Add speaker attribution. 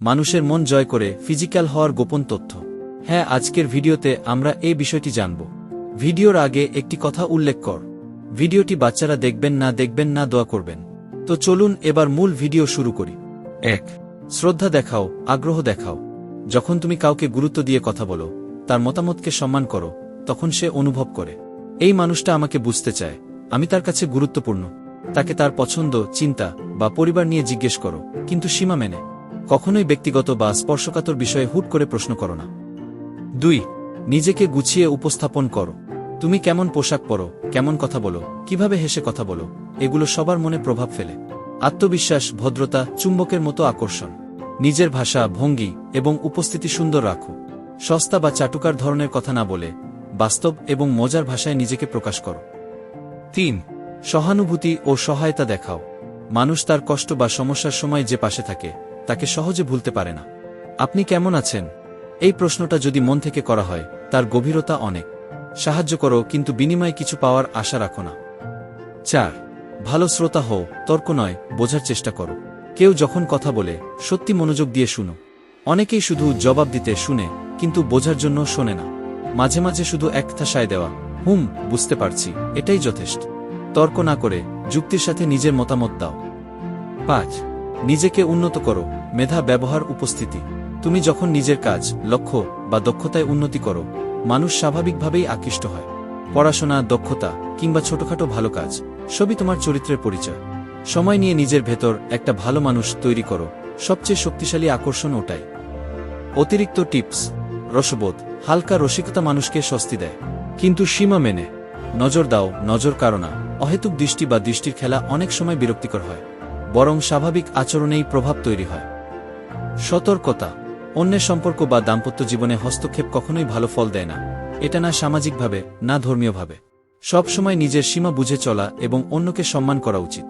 Speaker 1: মানুষের মন জয় করে ফিজিক্যাল হওয়ার গোপন তথ্য। হ্যাঁ, আজকের ভিডিওতে আমরা এই বিষয়টি জানব। ভিডিওর আগে একটি কথা উল্লেখ কর, ভিডিওটি বাচ্চারা দেখবেন না, দোয়া করবেন। তো চলুন এবার মূল ভিডিও শুরু করি। 1. শ্রদ্ধা দেখাও, আগ্রহ দেখাও। যখন তুমি কাউকে গুরুত্ব দিয়ে কথা বলো, তার মতামতকে সম্মান করো, তখন সে অনুভব করে এই মানুষটা আমাকে বুঝতে চায়, আমি তার কাছে গুরুত্বপূর্ণ। তাকে তার পছন্দ, চিন্তা বা পরিবার নিয়ে জিজ্ঞেস করো, কিন্তু সীমা মেনে। কখনোই ব্যক্তিগত বা স্পর্শকাতর বিষয়ে হুট করে প্রশ্ন করো না। 2. নিজেকে গুছিয়ে উপস্থাপন করো। তুমি কেমন পোশাক পরো, কেমন কথা বলো, কিভাবে হেসে কথা বলো, এগুলো সবার মনে প্রভাব ফেলে। আত্মবিশ্বাস, ভদ্রতা, চুম্বকের মতো আকর্ষণ। নিজের ভাষা, ভঙ্গি এবং উপস্থিতি সুন্দর রাখো। সস্তা বা চাটুকার ধরনের কথা না বলে বাস্তব এবং মজার ভাষায় নিজেকে প্রকাশ করো। 3. সহানুভূতি ও সহায়তা দেখাও। মানুষ তার কষ্ট বা সমস্যার সময় যে পাশে থাকে, তাকে সহজে ভুলতে পারে না। আপনি কেমন আছেন? এই প্রশ্নটা যদি মন থেকে করা হয়, তার গভীরতা অনেক। সাহায্য করো, কিন্তু বিনিময়ে কিছু পাওয়ার আশা রাখো না। 4. ভালো শ্রোতা হও, তর্ক নয়, বোঝার চেষ্টা করো। কেউ যখন কথা বলে, সত্যি মনোযোগ দিয়ে শুনো। অনেকেই শুধু জবাব দিতে শুনে, কিন্তু বোঝার জন্য শোনে না। মাঝে মাঝে শুধু একটা সায় দেওয়া, বুঝতে পারছি, এটাই যথেষ্ট। তর্ক না করে যুক্তির সাথে নিজের মতামত দাও। 5. নিজেকে উন্নত করো, মেধা, ব্যবহার, উপস্থিতি। তুমি যখন নিজের কাজ, লক্ষ্য বা দক্ষতায় উন্নতি করো, মানুষ স্বাভাবিকভাবেই আকৃষ্ট হয়। পড়াশোনা, দক্ষতা কিংবা ছোটখাটো ভালো কাজ, সবই তোমার চরিত্রের পরিচয়। সময় নিয়ে নিজের ভেতর একটা ভালো মানুষ তৈরি করো, সবচেয়ে শক্তিশালী আকর্ষণ ওটাই। অতিরিক্ত টিপস। রসবোধ, হালকা রসিকতা মানুষকে স্বস্তি দেয়, কিন্তু সীমা মেনে। নজর দাও, নজর কাড়ো না। অহেতুক দৃষ্টি বা দৃষ্টির খেলা অনেক সময় বিরক্তিকর হয়, বরং স্বাভাবিক আচরণেই প্রভাব তৈরি হয়। সতর্কতা। অন্যের সম্পর্ক বা দাম্পত্য জীবনে হস্তক্ষেপ কখনোই ভালো ফল দেয় না, এটা না সামাজিকভাবে, না ধর্মীয়ভাবে। সব সময় নিজের সীমা বুঝে চলা এবং অন্যকে সম্মান করা উচিত।